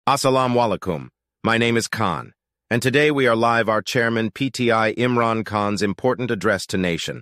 Assalamu alaikum. My name is Khan, and today we are live our chairman PTI Imran Khan's important address to nation.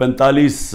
45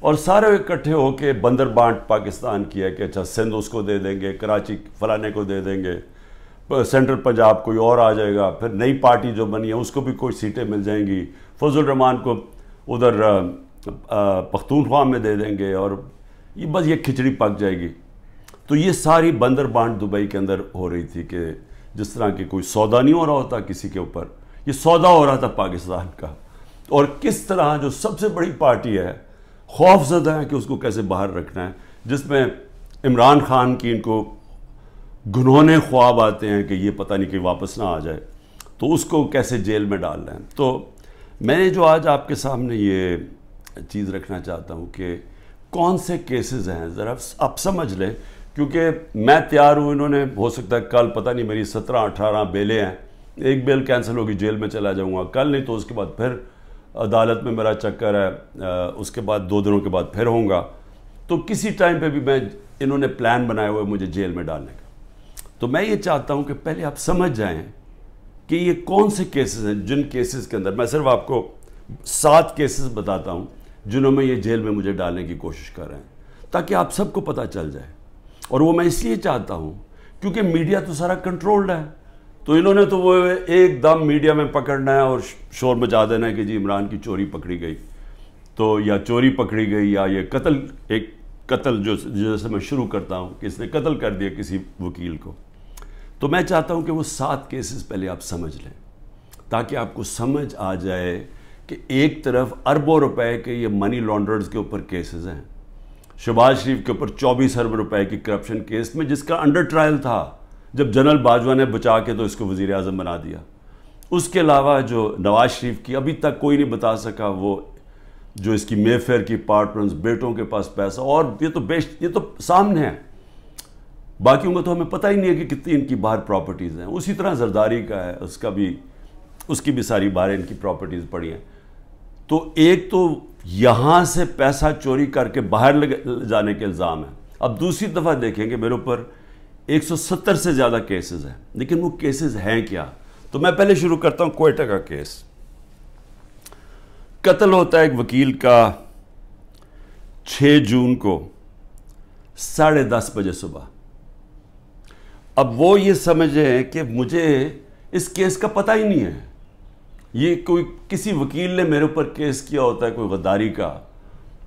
اور سارے اکٹھے ہو کے بندر بانٹ پاکستان کیا کہ اچھا سندھ اس کو دے دیں گے، کراچی فلانے کو دے دیں گے، سینٹرل پنجاب کوئی اور آ جائے گا، پھر نئی پارٹی جو بنی ہے اس کو بھی کوئی سیٹیں مل جائیں گی، فضل الرحمان کو ادھر پختونخوا میں دے دیں گے، اور یہ بس یہ کھچڑی پک جائے گی۔ تو یہ ساری بندر بانٹ دبئی کے اندر ہو رہی تھی کہ جس طرح کہ کوئی سودا نہیں ہو رہا ہوتا کسی کے اوپر، یہ سودا ہو رہا تھا پاکستان کا، اور کس طرح جو سب سے بڑی پارٹی ہے خوف زدہ ہے کہ اس کو کیسے باہر رکھنا ہے، جس میں عمران خان کی ان کو گنہونے خواب آتے ہیں کہ یہ پتہ نہیں کہ واپس نہ آ جائے، تو اس کو کیسے جیل میں ڈال رہے ہیں۔ تو میں نے جو آج آپ کے سامنے یہ چیز رکھنا چاہتا ہوں کہ کون سے کیسز ہیں، ذرا آپ سمجھ لیں، کیونکہ میں تیار ہوں، انہوں نے ہو سکتا ہے کل پتہ نہیں میری 17-18 بیلیں ہیں، ایک بیل کینسل ہوگی جیل میں چلا جاؤں گا، کل نہیں تو اس کے بعد پھر عدالت میں میرا چکر ہے، اس کے بعد 2 دنوں کے بعد پھر ہوں گا، تو کسی ٹائم پہ بھی انہوں نے پلان بنایا ہوا ہے مجھے جیل میں ڈالنے کا۔ تو میں یہ چاہتا ہوں کہ پہلے آپ سمجھ جائیں کہ یہ کون سے کیسز ہیں، جن کیسز کے اندر میں صرف آپ کو 7 کیسز بتاتا ہوں جنہوں میں یہ جیل میں مجھے ڈالنے کی کوشش کر رہے ہیں، تاکہ آپ سب کو پتہ چل جائے۔ اور وہ میں اس لیے چاہتا ہوں کیونکہ میڈیا تو سارا کنٹرولڈ ہے، تو انہوں نے تو وہ ایک دم میڈیا میں پکڑنا ہے اور شور مچا دینا ہے کہ جی عمران کی چوری پکڑی گئی، تو یا چوری پکڑی گئی، یا یہ ایک قتل جو جیسے میں شروع کرتا ہوں کہ اس نے قتل کر دیا کسی وکیل کو۔ تو میں چاہتا ہوں کہ وہ 7 کیسز پہلے آپ سمجھ لیں، تاکہ آپ کو سمجھ آ جائے کہ ایک طرف اربوں روپے کے یہ منی لانڈررز کے اوپر کیسز ہیں، شہباز شریف کے اوپر 24 ارب روپے کی کرپشن کیس میں جس کا انڈر ٹرائل تھا، جب جنرل باجوہ نے بچا کے تو اس کو وزیر اعظم بنا دیا۔ اس کے علاوہ جو نواز شریف کی ابھی تک کوئی نہیں بتا سکا، وہ جو اس کی مے فیئر کی پارٹنرز، بیٹوں کے پاس پیسہ، اور یہ تو سامنے ہے، باقیوں کا تو ہمیں پتہ ہی نہیں ہے کہ کتنی ان کی باہر پراپرٹیز ہیں۔ اسی طرح زرداری کا ہے، اس کی بھی ساری باہر ان کی پراپرٹیز پڑی ہیں۔ تو ایک تو یہاں سے پیسہ چوری کر کے باہر لے جانے کے الزام ہے۔ اب دوسری دفعہ دیکھیں کہ میرے اوپر 170 سے زیادہ کیسز ہیں، لیکن وہ کیسز ہیں کیا؟ تو میں پہلے شروع کرتا ہوں کوئٹہ کا کیس۔ قتل ہوتا ہے ایک وکیل کا 6 جون کو 10:30 بجے صبح۔ اب وہ یہ سمجھیں کہ مجھے اس کیس کا پتہ ہی نہیں ہے، یہ کوئی کسی وکیل نے میرے اوپر کیس کیا ہوتا ہے کوئی غداری کا،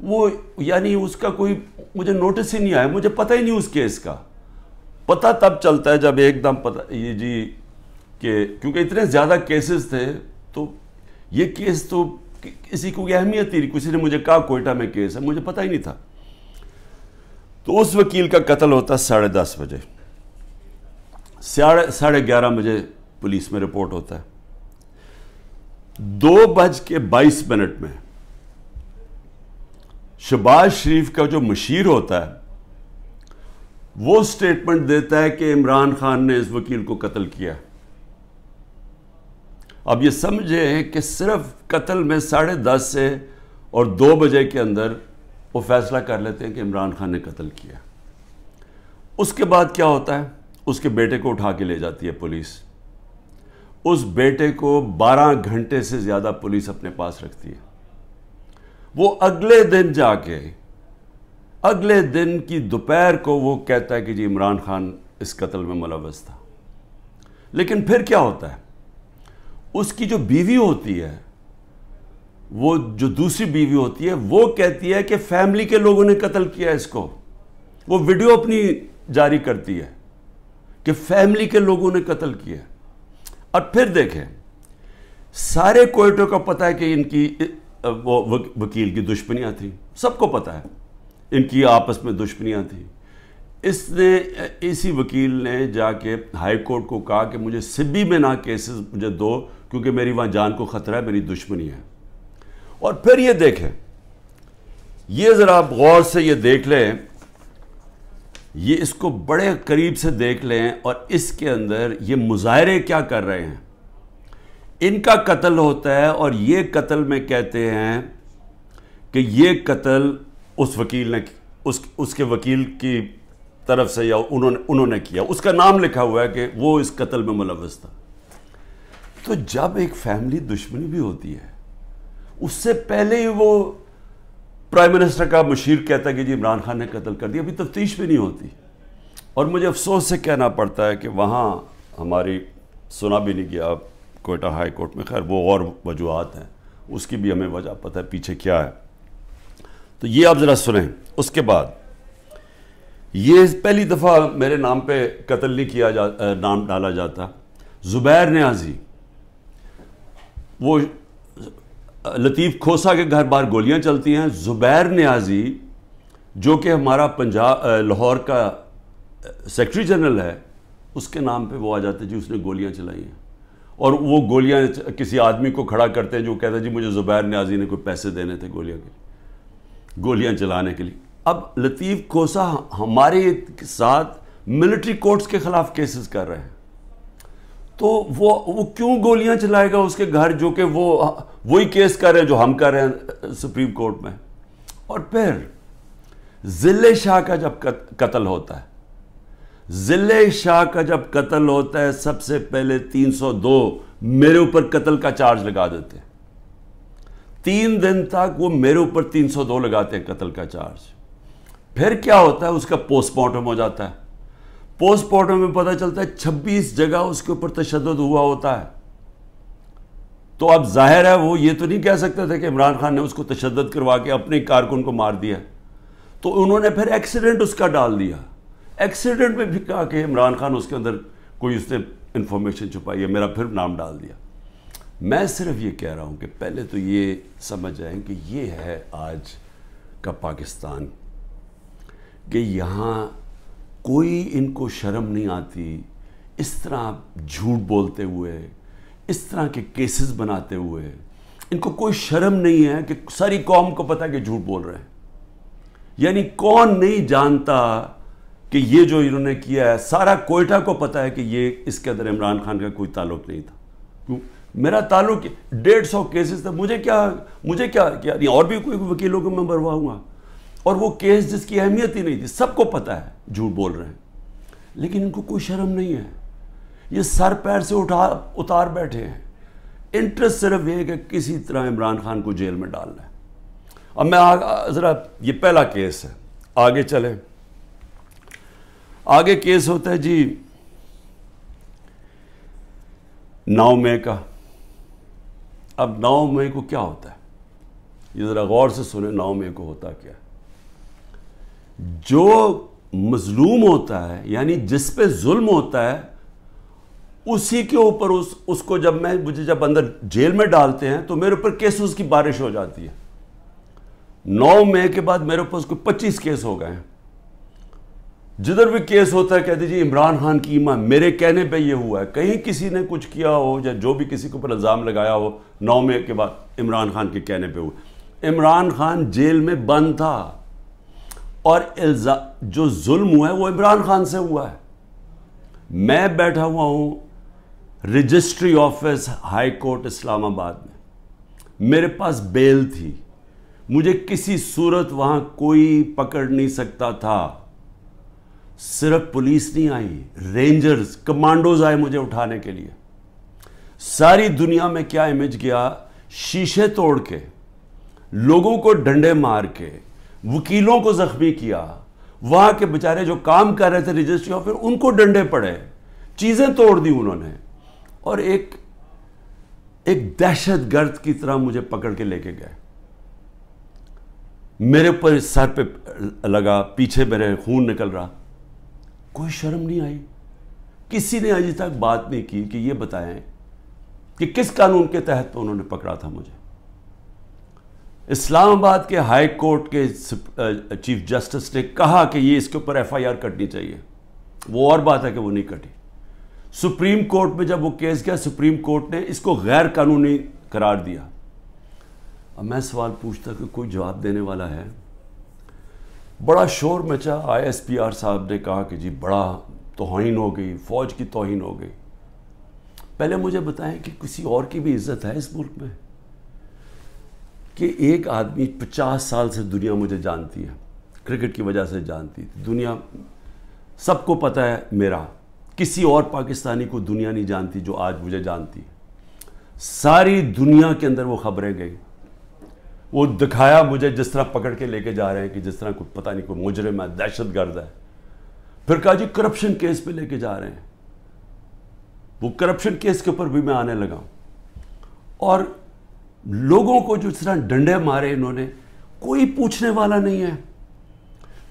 وہ یعنی اس کا کوئی مجھے نوٹس ہی نہیں آیا، مجھے پتہ ہی نہیں اس کیس کا۔ پتہ تب چلتا ہے جب ایک دم پتہ یہ جی کہ کیونکہ اتنے زیادہ کیسز تھے، تو یہ کیس تو کسی کو اہمیت ہی نہیں، کسی نے مجھے کہا کوئٹہ میں کیس ہے، مجھے پتہ ہی نہیں تھا۔ تو اس وکیل کا قتل ہوتا ہے 10:30 بجے، 11:30 بجے پولیس میں رپورٹ ہوتا ہے۔ 2:22 میں شہباز شریف کا جو مشیر ہوتا ہے وہ سٹیٹمنٹ دیتا ہے کہ عمران خان نے اس وکیل کو قتل کیا۔ اب یہ سمجھیں کہ صرف قتل میں 10:30 سے اور 2 بجے کے اندر وہ فیصلہ کر لیتے ہیں کہ عمران خان نے قتل کیا۔ اس کے بعد کیا ہوتا ہے؟ اس کے بیٹے کو اٹھا کے لے جاتی ہے پولیس۔ اس بیٹے کو 12 گھنٹے سے زیادہ پولیس اپنے پاس رکھتی ہے۔ وہ اگلے دن جا کے اگلے دن کی دوپہر کو وہ کہتا ہے کہ جی عمران خان اس قتل میں ملوث تھا۔ لیکن پھر کیا ہوتا ہے؟ اس کی جو بیوی ہوتی ہے، وہ جو دوسری بیوی ہوتی ہے، وہ کہتی ہے کہ فیملی کے لوگوں نے قتل کیا اس کو۔ وہ ویڈیو اپنی جاری کرتی ہے کہ فیملی کے لوگوں نے قتل کیا۔ اور پھر دیکھیں، سارے کوئٹوں کو پتہ ہے کہ ان کی وہ وکیل کی دشمنیاں تھیں، سب کو پتہ ہے ان کی آپس میں دشمنیاں تھیں۔ اسی وکیل نے جا کے ہائی کورٹ کو کہا کہ مجھے سبی میں نہ کیسز مجھے دو، کیونکہ میری وہاں جان کو خطرہ ہے، میری دشمنی ہے۔ اور پھر یہ دیکھیں، یہ ذرا آپ غور سے یہ دیکھ لیں، یہ اس کو بڑے قریب سے دیکھ لیں، اور اس کے اندر یہ مظاہرے کیا کر رہے ہیں۔ ان کا قتل ہوتا ہے، اور یہ قتل میں کہتے ہیں کہ یہ قتل اس وکیل نے اس کے وکیل کی طرف سے یا انہوں نے کیا، اس کا نام لکھا ہوا ہے کہ وہ اس قتل میں ملوث تھا۔ تو جب ایک فیملی دشمنی بھی ہوتی ہے، اس سے پہلے ہی وہ پرائم منسٹر کا مشیر کہتا ہے کہ جی عمران خان نے قتل کر دیا، ابھی تفتیش بھی نہیں ہوتی. اور مجھے افسوس سے کہنا پڑتا ہے کہ وہاں ہماری سنا بھی نہیں گیا کوئٹہ ہائی کورٹ میں. خیر وہ اور وجوہات ہیں، اس کی بھی ہمیں وجہ پتہ ہے پیچھے کیا ہے. تو یہ آپ ذرا سنیں. اس کے بعد یہ پہلی دفعہ میرے نام پہ قتل نہیں کیا نام ڈالا جاتا. زبیر نیازی، وہ لطیف کھوسا کے گھر باہر گولیاں چلتی ہیں. زبیر نیازی جو کہ ہمارا لاہور کا سیکرٹری جنرل ہے، اس کے نام پہ وہ آ جاتے جی اس نے گولیاں چلائی ہیں. اور وہ گولیاں کسی آدمی کو کھڑا کرتے ہیں جو کہتا ہے جی مجھے زبیر نیازی نے کوئی پیسے دینے تھے گولیاں چلانے کے لیے. اب لطیف کھوسا ہمارے ساتھ ملٹری کورٹس کے خلاف کیسز کر رہے ہیں، تو وہ کیوں گولیاں چلائے گا اس کے گھر، جو کہ وہی کیس کر رہے ہیں جو ہم کر رہے ہیں سپریم کورٹ میں. اور پھر ضلع شاہ کا جب قتل ہوتا ہے، ضلع شاہ کا جب قتل ہوتا ہے، سب سے پہلے 302 میرے اوپر قتل کا چارج لگا دیتے ہیں. 3 دن تک وہ میرے اوپر 302 لگاتے ہیں قتل کا چارج. پھر کیا ہوتا ہے، اس کا پوسٹ مارٹم ہو جاتا ہے. پوسٹ مارٹم میں پتہ چلتا ہے 26 جگہ اس کے اوپر تشدد ہوا ہوتا ہے. تو اب ظاہر ہے وہ یہ تو نہیں کہہ سکتے تھے کہ عمران خان نے اس کو تشدد کروا کے اپنے کارکن کو مار دیا. تو انہوں نے پھر ایکسیڈنٹ اس کا ڈال دیا. ایکسیڈنٹ میں بھی کہا کہ عمران خان اس کے اندر کوئی اس نے انفارمیشن چھپائی ہے، میرا پھر نام ڈال دیا. میں صرف یہ کہہ رہا ہوں کہ پہلے تو یہ سمجھ جائیں کہ یہ ہے آج کا پاکستان، کہ یہاں کوئی ان کو شرم نہیں آتی اس طرح جھوٹ بولتے ہوئے، اس طرح کے کیسز بناتے ہوئے. ان کو کوئی شرم نہیں ہے کہ ساری قوم کو پتہ ہے کہ جھوٹ بول رہے ہیں. یعنی کون نہیں جانتا کہ یہ جو انہوں نے کیا ہے، سارا کوئٹہ کو پتہ ہے کہ یہ اس کے اندر عمران خان کا کوئی تعلق نہیں تھا. میرا تعلق 150 کیسز تھا، مجھے کیا نہیں، اور بھی کوئی وکیلوں کو میں بھرواؤں گا. اور وہ کیس جس کی اہمیت ہی نہیں تھی، سب کو پتہ ہے جھوٹ بول رہے ہیں. لیکن ان کو کوئی شرم نہیں ہے، یہ سر پیر سے اتار بیٹھے ہیں. انٹرسٹ صرف یہ ہے کہ کسی طرح عمران خان کو جیل میں ڈالنا ہے. اب میں ذرا یہ پہلا کیس ہے، آگے چلیں. آگے کیس ہوتا ہے جی 9 مئی کا. اب 9 مئی کو کیا ہوتا ہے، یہ ذرا غور سے سنیں. 9 مئی کو ہوتا کیا ہے؟ جو مظلوم ہوتا ہے، یعنی جس پہ ظلم ہوتا ہے، اسی کے اوپر اس کو مجھے جب اندر جیل میں ڈالتے ہیں تو میرے اوپر کیسز کی بارش ہو جاتی ہے. 9 مئی کے بعد میرے اوپر 25 کیس ہو گئے ہیں. جدھر بھی کیس ہوتا ہے کہتے جی عمران خان کی ایمان میرے کہنے پہ یہ ہوا ہے. کہیں کسی نے کچھ کیا ہو یا جو بھی کسی کے اوپر الزام لگایا ہو 9 مئی کے بعد عمران خان کے کہنے پہ ہوا. عمران خان جیل میں بند تھا اور جو ظلم ہوا ہے وہ عمران خان سے ہوا ہے. میں بیٹھا ہوا ہوں رجسٹری آفس ہائی کورٹ اسلام آباد میں، میرے پاس بیل تھی، مجھے کسی صورت وہاں کوئی پکڑ نہیں سکتا تھا. صرف پولیس نہیں آئی، رینجرز کمانڈوز آئے مجھے اٹھانے کے لیے. ساری دنیا میں کیا امیج گیا، شیشے توڑ کے، لوگوں کو ڈنڈے مار کے، وکیلوں کو زخمی کیا. وہاں کے بیچارے جو کام کر رہے تھے رجسٹری آفس، ان کو ڈنڈے پڑے، چیزیں توڑ دی انہوں نے. اور ایک دہشت گرد کی طرح مجھے پکڑ کے لے کے گئے. میرے اوپر سر پہ لگا، پیچھے میرے خون نکل رہا. کوئی شرم نہیں آئی. کسی نے آج تک بات نہیں کی کہ یہ بتائیں کہ کس قانون کے تحت انہوں نے پکڑا تھا مجھے. اسلام آباد کے ہائی کورٹ کے چیف جسٹس نے کہا کہ یہ اس کے اوپر ایف آئی آر کٹنی چاہیے. وہ اور بات ہے کہ وہ نہیں کٹی. سپریم کورٹ میں جب وہ کیس گیا، سپریم کورٹ نے اس کو غیر قانونی قرار دیا. اب میں سوال پوچھتا کہ کوئی جواب دینے والا ہے؟ بڑا شور مچا. آئی ایس پی آر صاحب نے کہا کہ جی بڑا توہین ہو گئی، فوج کی توہین ہو گئی. پہلے مجھے بتائیں کہ کسی اور کی بھی عزت ہے اس ملک میں؟ کہ ایک آدمی 50 سال سے دنیا مجھے جانتی ہے، کرکٹ کی وجہ سے جانتی تھی. دنیا سب کو پتہ ہے میرا، کسی اور پاکستانی کو دنیا نہیں جانتی جو آج مجھے جانتی ہے. ساری دنیا کے اندر وہ خبریں گئی. وہ دکھایا مجھے جس طرح پکڑ کے لے کے جا رہے ہیں کہ جس طرح کوئی پتہ نہیں کوئی مجرم ہے، دہشت گرد ہے. پھر کہا جی کرپشن کیس پہ لے کے جا رہے ہیں. وہ کرپشن کیس کے اوپر بھی میں آنے لگا ہوں. اور لوگوں کو جو اس طرح ڈنڈے مارے انہوں نے، کوئی پوچھنے والا نہیں ہے،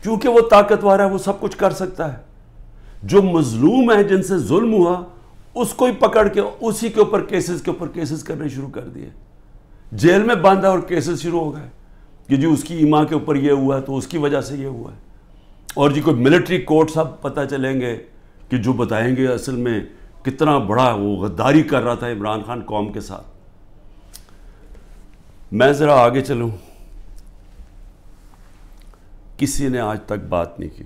کیونکہ وہ طاقتور ہے، وہ سب کچھ کر سکتا ہے. جو مظلوم ہے، جن سے ظلم ہوا، اس کو ہی پکڑ کے اسی کے اوپر کیسز کرنے شروع کر دیے. جیل میں بند ہے اور کیسز شروع ہو گئے کہ جی اس کی ایما کے اوپر یہ ہوا ہے تو اس کی وجہ سے یہ ہوا ہے. اور جی کوئی ملٹری کورٹ سب پتہ چلیں گے کہ جو بتائیں گے اصل میں کتنا بڑا وہ غداری کر رہا تھا عمران خان قوم کے ساتھ. میں ذرا آگے چلوں. کسی نے آج تک بات نہیں کی،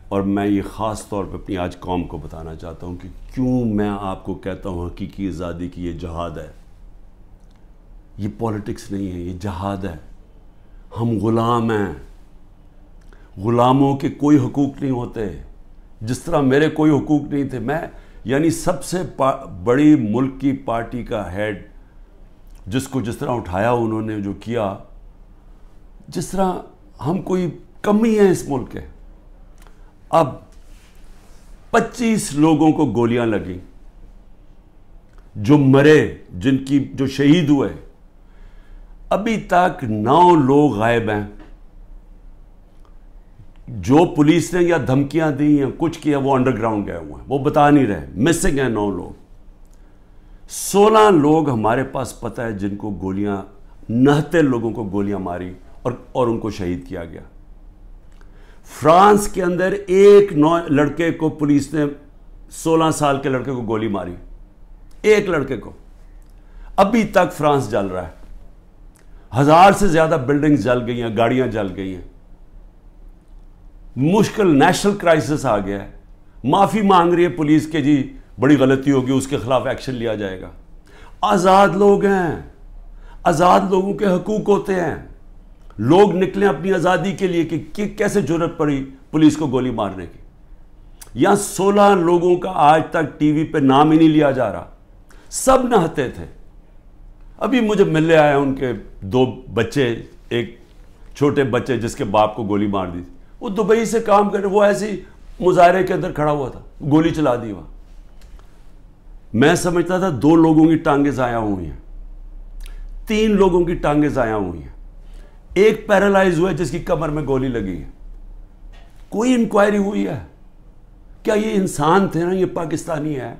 اور میں یہ خاص طور پہ اپنی آج قوم کو بتانا چاہتا ہوں کہ کیوں میں آپ کو کہتا ہوں حقیقی آزادی کی یہ جہاد ہے. یہ پولیٹکس نہیں ہے، یہ جہاد ہے. ہم غلام ہیں. غلاموں کے کوئی حقوق نہیں ہوتے. جس طرح میرے کوئی حقوق نہیں تھے، میں یعنی سب سے بڑی ملک کی پارٹی کا ہیڈ، جس کو جس طرح اٹھایا انہوں نے، جو کیا، جس طرح ہم کوئی کمی ہے اس ملک کے. اب 25 لوگوں کو گولیاں لگیں، جو مرے، جو شہید ہوئے. ابھی تک 9 لوگ غائب ہیں. جو پولیس نے یا دھمکیاں دی ہیں، کچھ کیا، وہ انڈر گراؤنڈ گئے ہوئے ہیں، وہ بتا نہیں رہے. مسنگ ہیں 9 لوگ. 16 لوگ ہمارے پاس پتہ ہے جن کو گولیاں، 69 لوگوں کو گولیاں ماری اور ان کو شہید کیا گیا. فرانس کے اندر ایک لڑکے کو پولیس نے 16 سال کے لڑکے کو گولی ماری، ایک لڑکے کو. ابھی تک فرانس جل رہا ہے. 1000 سے زیادہ بلڈنگز جل گئی ہیں، گاڑیاں جل گئی ہیں. مشکل نیشنل کرائسس آ گیا ہے. معافی مانگ رہی ہے پولیس کہ جی بڑی غلطی ہوگی، اس کے خلاف ایکشن لیا جائے گا. آزاد لوگ ہیں، آزاد لوگوں کے حقوق ہوتے ہیں. لوگ نکلیں اپنی آزادی کے لیے کہ کیسے جرأت پڑی پولیس کو گولی مارنے کی. یہاں 16 لوگوں کا آج تک ٹی وی پہ نام ہی نہیں لیا جا رہا. سب نہتے تھے. ابھی مجھے ملنے آئے ان کے 2 بچے، ایک چھوٹے بچے جس کے باپ کو گولی مار دی. وہ دبئی سے کام کر رہے، وہ ایسی مظاہرے کے اندر کھڑا ہوا تھا، گولی چلا دی وہاں. میں سمجھتا تھا 2 لوگوں کی ٹانگیں ضائع ہوئی ہیں، 3 لوگوں کی ٹانگیں ضائع ہوئی ہیں. ایک پیرالائز ہوا ہے جس کی کمر میں گولی لگی ہے. کوئی انکوائری ہوئی ہے؟ کیا یہ انسان تھے نا، یہ پاکستانی ہے؟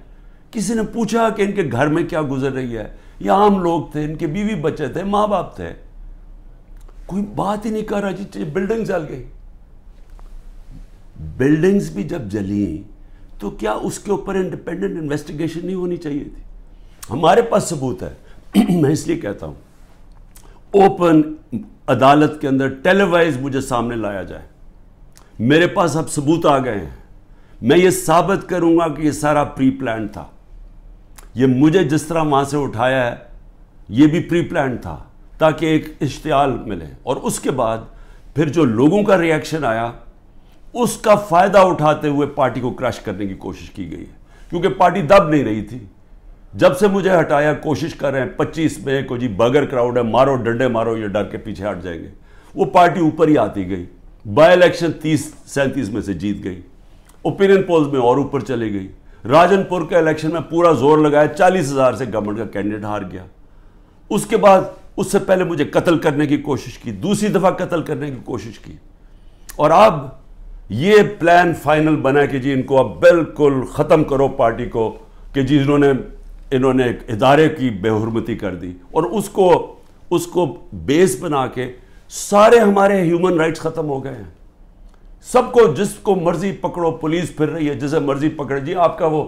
کسی نے پوچھا کہ ان کے گھر میں کیا گزر رہی ہے؟ یہ عام لوگ تھے، ان کے بیوی بچے تھے، ماں باپ تھے. کوئی بات ہی نہیں کر رہا. جی بلڈنگ جل گئی. بلڈنگز بھی جب جلی تو کیا اس کے اوپر انڈیپینڈنٹ انویسٹیگیشن نہیں ہونی چاہیے تھی؟ ہمارے پاس ثبوت ہے. میں اس لیے کہتا ہوں اوپن عدالت کے اندر ٹیلی وائز مجھے سامنے لایا جائے. میرے پاس اب ثبوت آ گئے ہیں. میں یہ ثابت کروں گا کہ یہ سارا پری پلان تھا. یہ مجھے جس طرح وہاں سے اٹھایا ہے، یہ بھی پری پلان تھا تاکہ ایک اشتعال ملے. اور اس کے بعد پھر جو لوگوں کا ری ایکشن آیا، اس کا فائدہ اٹھاتے ہوئے پارٹی کو کرش کرنے کی کوشش کی گئی ہے. کیونکہ پارٹی دب نہیں رہی تھی. جب سے مجھے ہٹایا، کوشش کر رہے ہیں 25 میں کو جی بغیر کراؤڈ ہے، مارو ڈنڈے مارو، یہ ڈر کے پیچھے ہٹ جائیں گے. وہ پارٹی اوپر ہی آتی گئی. بائی الیکشن 30-37 میں سے جیت گئی. اوپینین پولز میں اور اوپر چلے گئی. راجن پور کے الیکشن میں پورا زور لگایا، 40,000 سے گورنمنٹ کا کینڈیڈیٹ ہار گیا. اس کے بعد اس سے پہلے مجھے قتل کرنے کی کوشش کی، دوسری دفعہ قتل کرنے کی کوشش کی. اور اب یہ پلان فائنل بنا کہ جی ان کو اب بالکل ختم کرو پارٹی کو، کہ جی انہوں نے ایک ادارے کی بے حرمتی کر دی. اور اس کو بیس بنا کے سارے ہمارے ہیومن رائٹس ختم ہو گئے ہیں. سب کو جس کو مرضی پکڑو، پولیس پھر رہی ہے جسے مرضی پکڑے. جی آپ کا وہ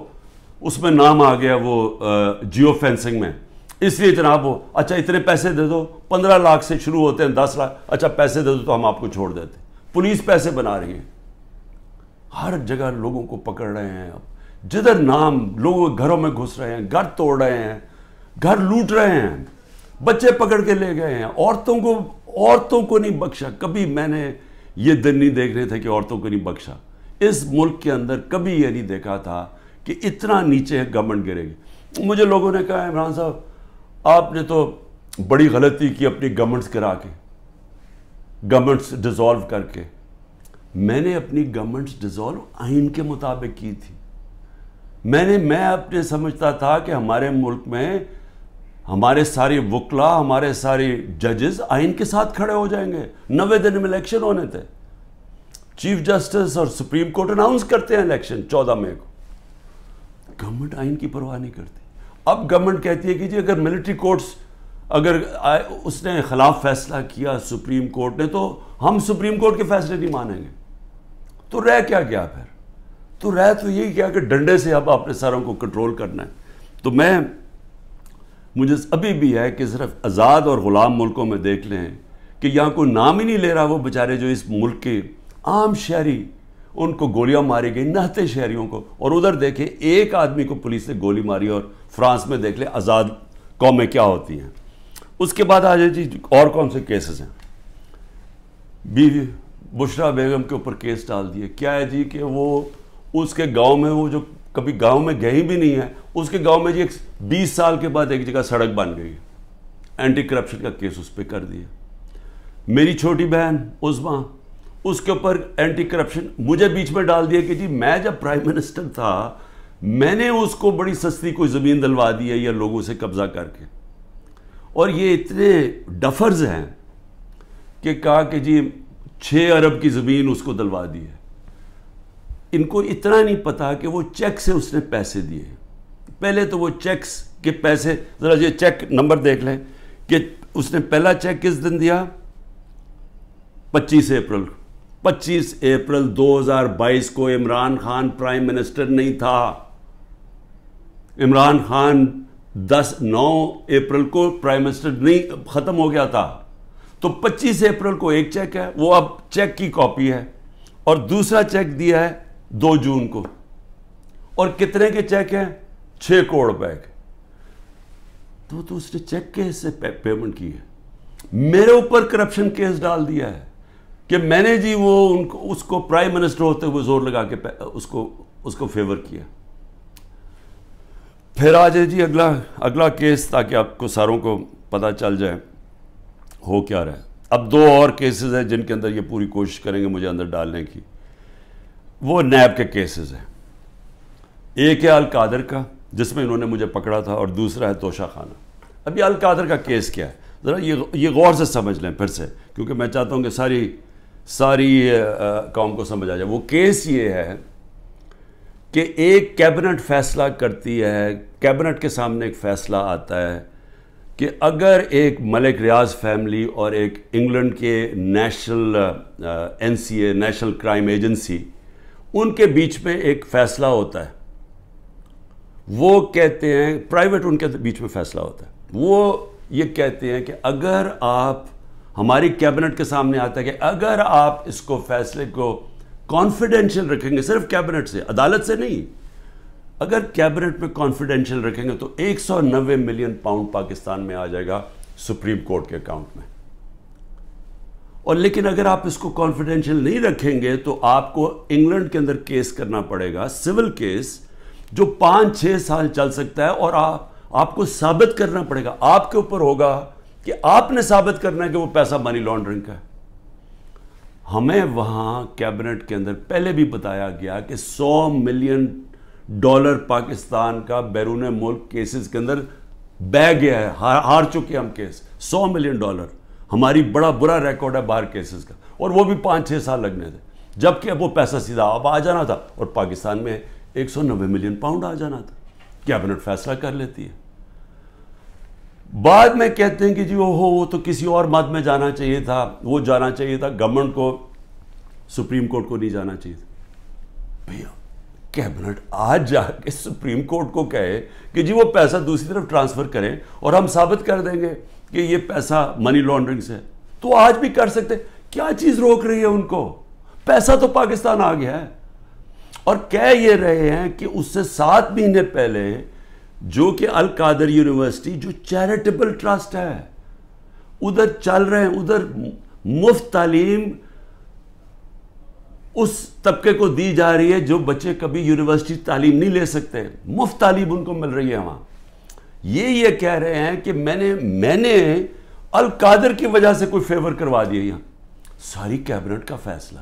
اس میں نام آ گیا وہ جیو فینسنگ میں، اس لیے جناب وہ اچھا اتنے پیسے دے دو، 15 لاکھ سے شروع ہوتے ہیں، 10 لاکھ، اچھا پیسے دے دو تو ہم آپ کو چھوڑ دیتے. پولیس پیسے بنا رہی ہے. ہر جگہ لوگوں کو پکڑ رہے ہیں. جدھر نام، لوگوں گھروں میں گھس رہے ہیں، گھر توڑ رہے ہیں، گھر لوٹ رہے ہیں، بچے پکڑ کے لے گئے ہیں. عورتوں کو نہیں بخشا. کبھی میں نے یہ دن نہیں دیکھ رہے تھے کہ عورتوں کو نہیں بخشا. اس ملک کے اندر کبھی یہ نہیں دیکھا تھا کہ اتنا نیچے گورنمنٹ گرے گی. مجھے لوگوں نے کہا عمران صاحب آپ نے تو بڑی غلطی کی اپنی گورنمنٹس کرا کے، گورنمنٹس ڈیزالو کر کے. میں نے اپنی گورنمنٹس ڈیزالو آئین کے مطابق کی تھی. میں اپنے سمجھتا تھا کہ ہمارے ملک میں ہمارے سارے وکلا، ہمارے سارے ججز آئین کے ساتھ کھڑے ہو جائیں گے. 90 دن میں الیکشن ہونے تھے. چیف جسٹس اور سپریم کورٹ اناؤنس کرتے ہیں الیکشن 14 مئی کو. گورنمنٹ آئین کی پرواہ نہیں کرتی. اب گورنمنٹ کہتی ہے کہ جی اگر ملٹری کورٹس، اگر اس نے خلاف فیصلہ کیا سپریم کورٹ نے، تو ہم سپریم کورٹ کے فیصلے نہیں مانیں گے. تو رہ کیا گیا پھر؟ تو رہ تو یہی کیا کہ ڈنڈے سے اب اپنے سروں کو کنٹرول کرنا ہے. تو مجھے ابھی بھی ہے کہ صرف آزاد اور غلام ملکوں میں دیکھ لیں کہ یہاں کوئی نام ہی نہیں لے رہا وہ بیچارے جو اس ملک کے عام شہری، ان کو گولیاں ماری گئی، نہتے شہریوں کو. اور ادھر دیکھیں ایک آدمی کو پولیس نے گولی ماری. اور فرانس میں دیکھ لیں آزاد قومیں کیا ہوتی ہیں. اس کے بعد آ جائے جی اور کون سے کیسز ہیں. بیوی بشرا بیگم کے اوپر کیس ڈال دیے. کیا ہے جی کہ وہ اس کے گاؤں میں، وہ جو کبھی گاؤں میں گئی بھی نہیں ہے، اس کے گاؤں میں جی 20 سال کے بعد ایک جگہ سڑک بن گئی. اینٹی کرپشن کا کیس اس پہ کر دیا. میری چھوٹی بہن عظمیٰ، اس کے اوپر اینٹی کرپشن مجھے بیچ میں ڈال دیا کہ جی میں جب پرائم منسٹر تھا میں نے اس کو بڑی سستی کوئی زمین دلوا دی ہے یا لوگوں سے قبضہ کر کے. اور یہ اتنے ڈفرز ہیں کہ کہا کہ جی 6 ارب کی زمین اس کو دلوا دی ہے. ان کو اتنا نہیں پتا کہ وہ چیک سے اس نے پیسے دیے. پہلے تو وہ چیکس کے پیسے، ذرا یہ چیک نمبر دیکھ لیں کہ اس نے پہلا چیک کس دن دیا؟ 25 اپریل 25 اپریل 2022 کو. عمران خان پرائم منسٹر نہیں تھا. عمران خان 9 اپریل کو پرائم منسٹر نہیں ختم ہو گیا تھا. تو 25 اپریل کو ایک چیک ہے، وہ اب چیک کی کاپی ہے. اور دوسرا چیک دیا ہے 2 جون کو. اور کتنے کے چیک ہیں؟ 6 کروڑ روپے کے. تو اس نے چیک کے سے پیمنٹ کی ہے. میرے اوپر کرپشن کیس ڈال دیا ہے کہ میں نے جی وہ اس کو پرائم منسٹر ہوتے ہوئے زور لگا کے اس کو فیور کیا. پھر آ جائے جی اگلا کیس، تاکہ آپ کو ساروں کو پتہ چل جائے ہو کیا رہا ہے. اب 2 اور کیسز ہیں جن کے اندر یہ پوری کوشش کریں گے مجھے اندر ڈالنے کی. وہ نیب کے کیسز ہیں. ایک ہے القادر کا جس میں انہوں نے مجھے پکڑا تھا، اور دوسرا ہے توشہ خانہ. اب یہ القادر کا کیس کیا ہے ذرا یہ غور سے سمجھ لیں پھر سے، کیونکہ میں چاہتا ہوں کہ ساری قوم کو سمجھ آ جائے. وہ کیس یہ ہے کہ ایک کیبنٹ فیصلہ کرتی ہے، کیبنٹ کے سامنے ایک فیصلہ آتا ہے کہ اگر ایک ملک ریاض فیملی اور ایک انگلینڈ کے national NCA national crime agency, ان کے بیچ میں ایک فیصلہ ہوتا ہے. وہ کہتے ہیں پرائیویٹ، ان کے بیچ میں فیصلہ ہوتا ہے. وہ یہ کہتے ہیں کہ اگر آپ، ہماری کیبنٹ کے سامنے آتا ہے کہ اگر آپ اس کو فیصلے کو کانفیڈینشیل رکھیں گے، صرف کیبنٹ سے، عدالت سے نہیں، اگر کیبنٹ میں کانفیڈینشیل رکھیں گے تو 190 ملین پاؤنڈ پاکستان میں آ جائے گا سپریم کورٹ کے اکاؤنٹ میں. اور لیکن اگر آپ اس کو کانفیڈینشیل نہیں رکھیں گے تو آپ کو انگلینڈ کے اندر کیس کرنا پڑے گا، سول کیس، جو 5-6 سال چل سکتا ہے. اور آپ کو ثابت کرنا پڑے گا، آپ کے اوپر ہوگا کہ آپ نے ثابت کرنا ہے کہ وہ پیسہ منی لانڈرنگ کا ہے. ہمیں وہاں کیبنٹ کے اندر پہلے بھی بتایا گیا کہ $100 ملین پاکستان کا بیرون ملک کیسز کے اندر بہ گیا ہے، ہار چکے ہم کیس. $100 ملین ہماری بڑا برا ریکارڈ ہے باہر کیسز کا. اور وہ بھی 5-6 سال لگنے تھے، جبکہ اب وہ پیسہ سیدھا اب آ جانا تھا اور پاکستان میں 190 ملین پاؤنڈ آ جانا تھا. کیبنٹ فیصلہ کر لیتی ہے. بعد میں کہتے ہیں کہ جی وہ تو کسی اور مد میں جانا چاہیے تھا، وہ جانا چاہیے تھا گورنمنٹ کو، سپریم کورٹ کو نہیں جانا چاہیے تھا. بھیا کیبنٹ آج جا کے سپریم کورٹ کو کہے کہ جی وہ پیسہ دوسری طرف ٹرانسفر کریں اور ہم ثابت کر دیں گے کہ یہ پیسہ منی لانڈرنگ سے، تو آج بھی کر سکتے. کیا چیز روک رہی ہے ان کو؟ پیسہ تو پاکستان آ گیا ہے. اور کہہ یہ رہے ہیں کہ اس سے 7 مہینے پہلے جو کہ القادر یونیورسٹی جو چیریٹیبل ٹرسٹ ہے ادھر چل رہے ہیں، ادھر مفت تعلیم اس طبقے کو دی جا رہی ہے جو بچے کبھی یونیورسٹی تعلیم نہیں لے سکتے، مفت تعلیم ان کو مل رہی ہے وہاں. یہ کہہ رہے ہیں کہ میں نے القادر کی وجہ سے کوئی فیور کروا دیا. یہاں ساری کیبنٹ کا فیصلہ,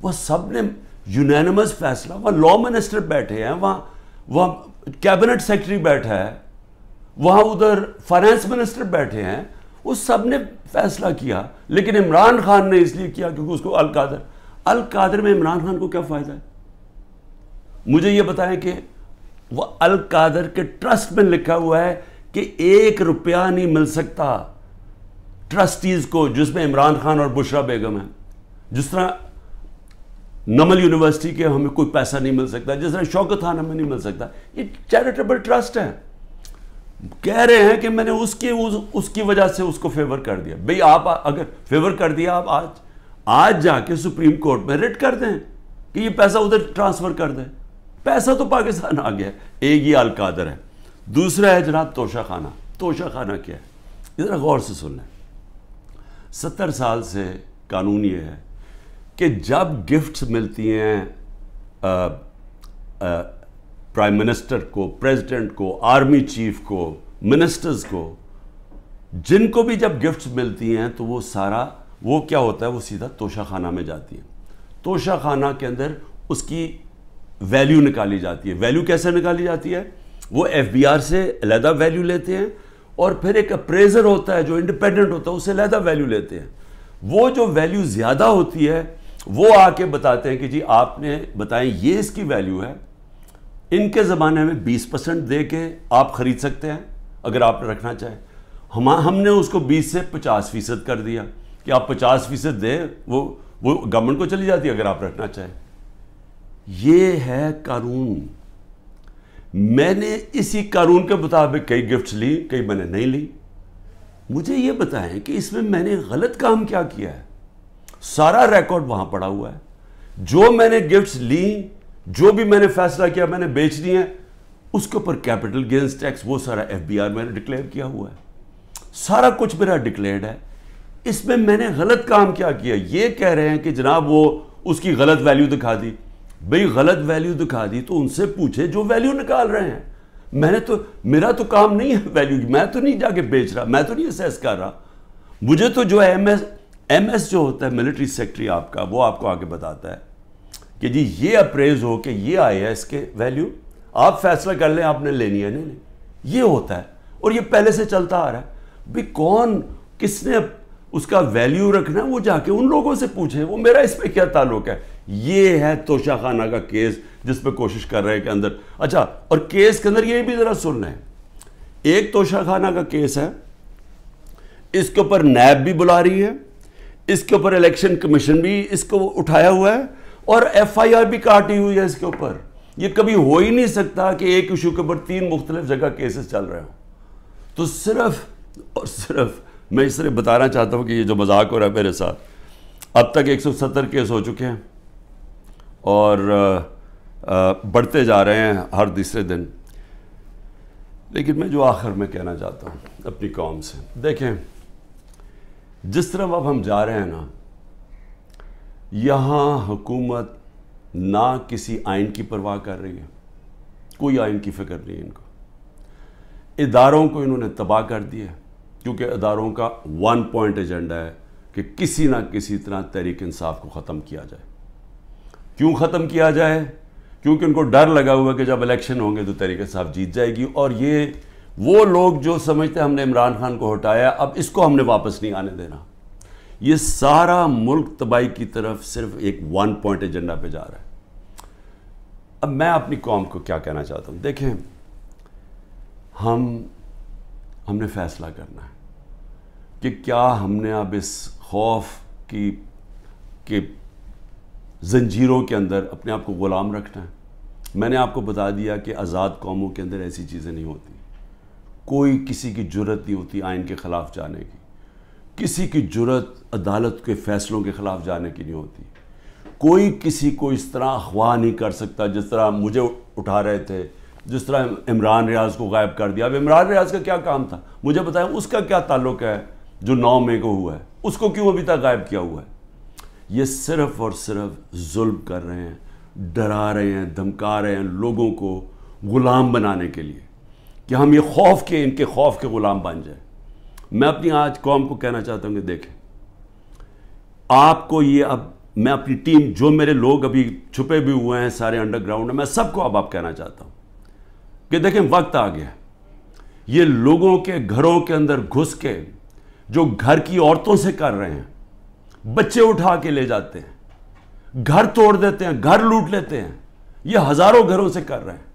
وہ سب نے یونینمس فیصلہ, وہاں لا منسٹر بیٹھے ہیں, وہاں کیبنٹ سیکرٹری بیٹھا ہے, وہاں ادھر فائنانس منسٹر بیٹھے ہیں, وہ سب نے فیصلہ کیا. لیکن عمران خان نے اس لیے کیا کیونکہ اس کو القادر میں عمران خان کو کیا فائدہ ہے؟ مجھے یہ بتائیں کہ وہ القادر کے ٹرسٹ میں لکھا ہوا ہے کہ 1 روپیہ نہیں مل سکتا ٹرسٹیز کو, جس میں عمران خان اور بشرا بیگم ہیں. جس طرح نمل یونیورسٹی کے ہمیں کوئی پیسہ نہیں مل سکتا, جس طرح شوکت خان ہمیں نہیں مل سکتا. یہ چیریٹیبل ٹرسٹ ہے. کہہ رہے ہیں کہ میں نے اس کی وجہ سے اس کو فیور کر دیا. بھئی آپ اگر فیور کر دیا, آپ آج جا کے سپریم کورٹ میں ریٹ کر دیں کہ یہ پیسہ ادھر ٹرانسفر کر دیں. پیسہ تو پاکستان آ گیا. ایک یہ القادر ہے. دوسرا ہے جناب توشہ خانہ. توشہ خانہ کیا ہے؟ ذرا غور سے سن لیں. 70 سال سے قانون یہ ہے کہ جب گفٹس ملتی ہیں پرائم منسٹر کو, پریزیڈنٹ کو, آرمی چیف کو, منسٹرز کو, جن کو بھی جب گفٹس ملتی ہیں تو وہ کیا ہوتا ہے, وہ سیدھا توشہ خانہ میں جاتی ہیں. توشہ خانہ کے اندر اس کی ویلیو نکالی جاتی ہے. ویلیو کیسے نکالی جاتی ہے؟ وہ ایف بی آر سے علیحدہ ویلیو لیتے ہیں, اور پھر ایک اپریزر ہوتا ہے جو انڈیپینڈنٹ ہوتا ہے, اس سے علیحدہ ویلیو لیتے ہیں. وہ جو ویلیو زیادہ ہوتی ہے وہ آ کے بتاتے ہیں کہ جی آپ نے بتائیں یہ اس کی ویلیو ہے. ان کے زمانے میں 20% دے کے آپ خرید سکتے ہیں اگر آپ رکھنا چاہیں. ہم نے اس کو 20 سے 50% کر دیا کہ آپ 50% دیں, وہ گورنمنٹ کو چلی جاتی ہے اگر آپ رکھنا چاہیں. یہ ہے قانون. میں نے اسی قانون کے مطابق کئی گفٹس لی, کئی میں نے نہیں لی. مجھے یہ بتائیں کہ اس میں نے غلط کام کیا کیا ہے؟ سارا ریکارڈ وہاں پڑا ہوا ہے. جو میں نے گفٹس لی, جو بھی میں نے فیصلہ کیا میں نے بیچ دی ہیں, اس کے اوپر کیپٹل گینز ٹیکس وہ سارا ایف بی آر میں نے ڈکلیئر کیا ہوا ہے. سارا کچھ میرا ڈکلیئرڈ ہے. اس میں نے غلط کام کیا کیا؟ یہ کہہ رہے ہیں کہ جناب وہ اس کی غلط ویلیو دکھا دی. بھئی غلط ویلیو دکھا دی تو ان سے پوچھے جو ویلیو نکال رہے ہیں. میرا تو کام نہیں ہے ویلیو کی. میں تو نہیں جا کے بیچ رہا, میں تو نہیں اسیس کر رہا. مجھے تو جو ہے ایم ایس جو ہوتا ہے ملٹری سیکٹری آپ کا, وہ آپ کو آگے بتاتا ہے کہ جی یہ اپریز ہو کہ یہ آئے ہے اس کے ویلیو, آپ فیصلہ کر لیں آپ نے لینی ہے نہیں لینی. یہ ہوتا ہے اور یہ پہلے سے چلتا آ رہا ہے. بھئی کون کس نے اس کا ویلیو رکھنا ہے وہ جا کے ان لوگوں سے پوچھے, وہ میرا اس پہ کیا تعلق ہے. یہ ہے توشہ خانہ کا کیس جس پہ کوشش کر رہے ہیں کہ اندر. اچھا, اور کیس کے اندر یہ بھی ذرا سن لیں. ایک توشہ خانہ کا کیس ہے, اس کے اوپر نیب بھی بلا رہی ہے, اس کے اوپر الیکشن کمیشن بھی اس کو اٹھایا ہوا ہے, اور ایف آئی آر بھی کاٹی ہوئی ہے اس کے اوپر. یہ کبھی ہو ہی نہیں سکتا کہ ایک ایشو کے اوپر 3 مختلف جگہ کیسز چل رہے ہوں. تو صرف اور صرف میں اس طرح بتانا چاہتا ہوں کہ یہ جو مذاق ہو رہا ہے میرے ساتھ, اب تک 170 کیس ہو چکے ہیں اور بڑھتے جا رہے ہیں ہر تیسرے دن. لیکن میں جو آخر میں کہنا چاہتا ہوں اپنی قوم سے, دیکھیں جس طرح اب ہم جا رہے ہیں نا, یہاں حکومت نہ کسی آئین کی پرواہ کر رہی ہے, کوئی آئین کی فکر نہیں ہے ان کو. اداروں کو انہوں نے تباہ کر دیا کیونکہ اداروں کا 1 پوائنٹ ایجنڈا ہے کہ کسی نہ کسی طرح تحریک انصاف کو ختم کیا جائے. کیوں ختم کیا جائے؟ کیونکہ ان کو ڈر لگا ہوا کہ جب الیکشن ہوں گے تو تحریک انصاف جیت جائے گی, اور یہ وہ لوگ جو سمجھتے ہیں ہم نے عمران خان کو ہٹایا اب اس کو ہم نے واپس نہیں آنے دینا. یہ سارا ملک تباہی کی طرف صرف ایک 1 پوائنٹ ایجنڈا پہ جا رہا ہے. اب میں اپنی قوم کو کیا کہنا چاہتا ہوں, دیکھیں ہم نے فیصلہ کرنا ہے کہ کیا ہم نے اب اس خوف کی زنجیروں کے اندر اپنے آپ کو غلام رکھنا ہے. میں نے آپ کو بتا دیا کہ آزاد قوموں کے اندر ایسی چیزیں نہیں ہوتی. کوئی کسی کی جرت نہیں ہوتی آئین کے خلاف جانے کی, کسی کی جرت عدالت کے فیصلوں کے خلاف جانے کی نہیں ہوتی. کوئی کسی کو اس طرح اغوا نہیں کر سکتا جس طرح مجھے اٹھا رہے تھے, جس طرح عمران ریاض کو غائب کر دیا. اب عمران ریاض کا کیا کام تھا مجھے بتائیں, اس کا کیا تعلق ہے جو 9 مئی کو ہوا ہے, اس کو کیوں ابھی تک غائب کیا ہوا ہے؟ یہ صرف اور صرف ظلم کر رہے ہیں, ڈرا رہے ہیں, دھمکا رہے ہیں لوگوں کو غلام بنانے کے لیے. کہ ہم یہ خوف کے ان کے خوف کے غلام بن جائیں. میں اپنی آج قوم کو کہنا چاہتا ہوں کہ دیکھیں آپ کو یہ اب میں اپنی ٹیم جو میرے لوگ ابھی چھپے بھی ہوئے ہیں سارے انڈر گراؤنڈ میں سب کو اب کہنا چاہتا ہوں کہ دیکھیں وقت آ گیا. یہ لوگوں کے گھروں کے اندر گھس کے جو گھر کی عورتوں سے کر رہے ہیں, بچے اٹھا کے لے جاتے ہیں, گھر توڑ دیتے ہیں, گھر لوٹ لیتے ہیں, یہ ہزاروں گھروں سے کر رہے ہیں.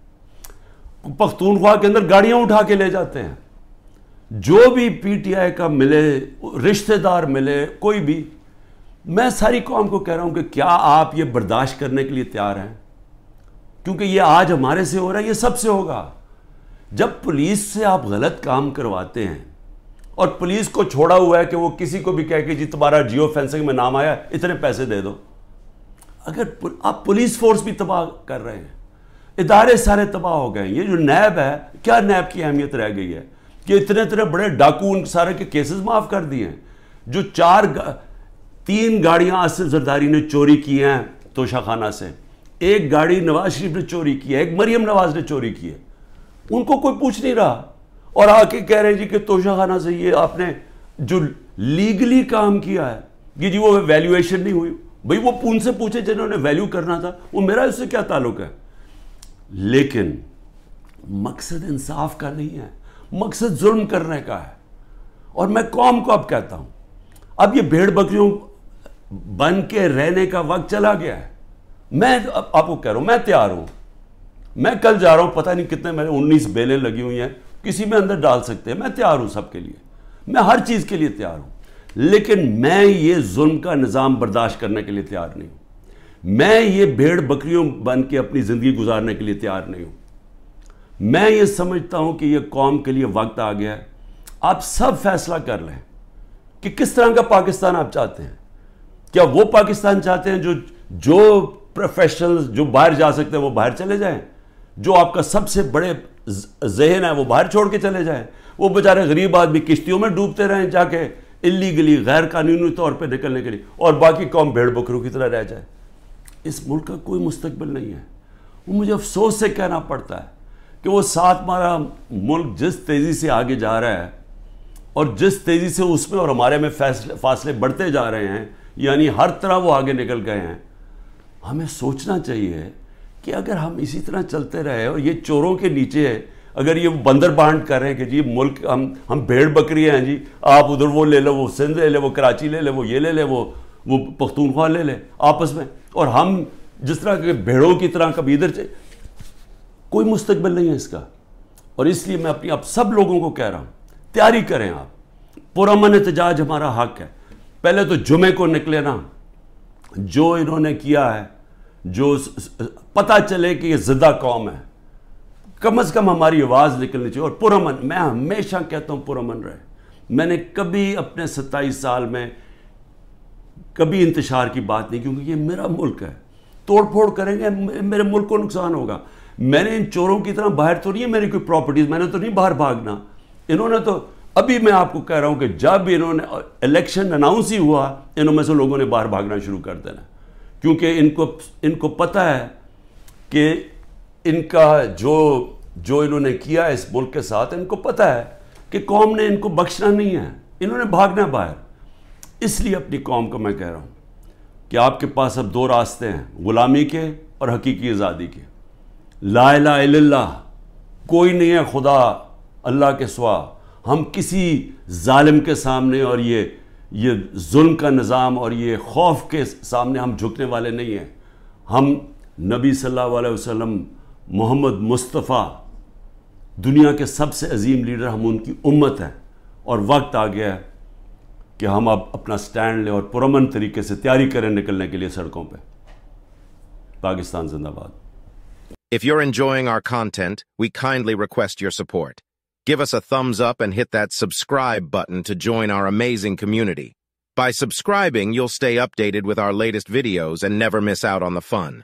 پختونخوا کے اندر گاڑیاں اٹھا کے لے جاتے ہیں. جو بھی پی ٹی آئی کا ملے, رشتہ دار ملے, کوئی بھی, میں ساری قوم کو کہہ رہا ہوں کہ کیا آپ یہ برداشت کرنے کے لیے تیار ہیں؟ کیونکہ یہ آج ہمارے سے ہو رہا ہے, یہ سب سے ہوگا. جب پولیس سے آپ غلط کام کرواتے ہیں اور پولیس کو چھوڑا ہوا ہے کہ وہ کسی کو بھی کہہ کہ جی تمہارا جیو فینسنگ میں نام آیا اتنے پیسے دے دو, اگر آپ پولیس فورس بھی تباہ کر رہے ہیں, ادارے سارے تباہ ہو گئے ہیں. یہ جو نیب ہے, کیا نیب کی اہمیت رہ گئی ہے کہ اتنے بڑے ڈاکو ان سارے کے کیسز معاف کر دیے ہیں. جو 3 گاڑیاں آصف زرداری نے چوری کی ہیں توشہ خانہ سے, 1 گاڑی نواز شریف نے چوری کی ہے, 1 مریم نواز نے چوری کی ہے, ان کو کوئی پوچھ نہیں رہا. اور آ کے کہہ رہے ہیں جی کہ توشہ خانہ سے یہ آپ نے جو لیگلی کام کیا ہے کہ جی وہ ویلیویشن نہیں ہوئی. بھئی وہ ان سے پوچھے جنہوں نے ویلیو کرنا تھا, وہ میرا اس سے کیا تعلق ہے. لیکن مقصد انصاف کا نہیں ہے, مقصد ظلم کرنے کا ہے. اور میں قوم کو اب کہتا ہوں اب یہ بھیڑ بکریوں بن کے رہنے کا وقت چلا گیا ہے. میں آپ کو کہہ رہا ہوں میں تیار ہوں. میں کل جا رہا ہوں, پتہ نہیں کتنے میں 19 بیلیں لگی ہوئی ہیں, کسی میں اندر ڈال سکتے ہیں. میں تیار ہوں سب کے لیے, میں ہر چیز کے لیے تیار ہوں. لیکن میں یہ ظلم کا نظام برداشت کرنے کے لیے تیار نہیں ہوں. میں یہ بھیڑ بکریوں بن کے اپنی زندگی گزارنے کے لیے تیار نہیں ہوں. میں یہ سمجھتا ہوں کہ یہ قوم کے لیے وقت آ گیا ہے. آپ سب فیصلہ کر لیں کہ کس طرح کا پاکستان آپ چاہتے ہیں. کیا وہ پاکستان چاہتے ہیں جو پروفیشنل جو باہر جا سکتے ہیں وہ باہر چلے جائیں, جو آپ کا سب سے بڑے ذہن ہے وہ باہر چھوڑ کے چلے جائیں, وہ بیچارے غریب آدمی کشتیوں میں ڈوبتے رہیں جا کے اللیگلی غیر قانونی طور پہ نکلنے کے لیے, اور باقی قوم بھیڑ بکروں کی طرح رہ جائے. اس ملک کا کوئی مستقبل نہیں ہے. وہ مجھے افسوس سے کہنا پڑتا ہے کہ وہ ساتھ ہمارا ملک جس تیزی سے آگے جا رہا ہے اور جس تیزی سے اس میں اور ہمارے میں فاصلے بڑھتے جا رہے ہیں, یعنی ہر طرح وہ آگے نکل گئے ہیں. ہمیں سوچنا چاہیے کہ اگر ہم اسی طرح چلتے رہے اور یہ چوروں کے نیچے اگر یہ بندر بانٹ کر رہے ہیں کہ جی ملک ہم بھیڑ بکری ہیں جی, آپ ادھر وہ لے لو, وہ سندھ لے لے, وہ کراچی لے لے, وہ یہ لے لے, وہ پختونخوا لے لے آپس میں, اور ہم جس طرح کے بھیڑوں کی طرح کبھی ادھر سے, کوئی مستقبل نہیں ہے اس کا. اور اس لیے میں اپنی اب سب لوگوں کو کہہ رہا ہوں تیاری کریں آپ. پرامن احتجاج ہمارا حق ہے. پہلے تو جمعے کو نکلے نا, جو انہوں نے کیا ہے, جو پتہ چلے کہ یہ زدہ قوم ہے, کم از کم ہماری آواز نکلنی چاہیے. اور پرامن, میں ہمیشہ کہتا ہوں پرامن رہے. میں نے کبھی اپنے 27 سال میں کبھی انتشار کی بات نہیں, کیونکہ یہ میرا ملک ہے. توڑ پھوڑ کریں گے میرے ملک کو نقصان ہوگا. میں نے ان چوروں کی طرح باہر تو نہیں ہے میری کوئی پراپرٹیز, میں نے تو نہیں باہر بھاگنا. انہوں نے تو ابھی میں آپ کو کہہ رہا ہوں کہ جب انہوں نے الیکشن اناؤنس ہی ہوا, انہوں میں سے لوگوں نے باہر بھاگنا شروع کر دینا, کیونکہ ان کو پتہ ہے کہ ان کا جو انہوں نے کیا ہے اس ملک کے ساتھ, ان کو پتہ ہے کہ قوم نے ان کو بخشنا نہیں ہے, انہوں نے بھاگنا باہر. اس لیے اپنی قوم کو میں کہہ رہا ہوں کہ آپ کے پاس اب 2 راستے ہیں, غلامی کے اور حقیقی آزادی کے. لا الہ الا اللہ, کوئی نہیں ہے خدا اللہ کے سوا. ہم کسی ظالم کے سامنے اور یہ ظلم کا نظام اور یہ خوف کے سامنے ہم جھکنے والے نہیں ہیں. ہم نبی صلی اللہ علیہ وسلم, محمد مصطفیٰ, دنیا کے سب سے عظیم لیڈر, ہم ان کی امت ہیں. اور وقت آ گیا ہے کہ ہم اب اپنا سٹینڈ لیں اور پرامن طریقے سے تیاری کریں نکلنے کے لیے سڑکوں پہ. پاکستان زندہ باد. If you're enjoying our content, we kindly request your support. Give us a thumbs up and hit that subscribe button to join our amazing community. By subscribing, you'll stay updated with our latest videos and never miss out on the fun.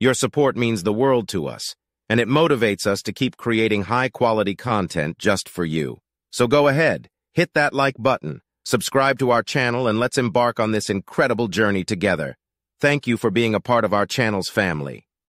Your support means the world to us, and it motivates us to keep creating high-quality content just for you. So go ahead, hit that like button, subscribe to our channel, and let's embark on this incredible journey together. Thank you for being a part of our channel's family.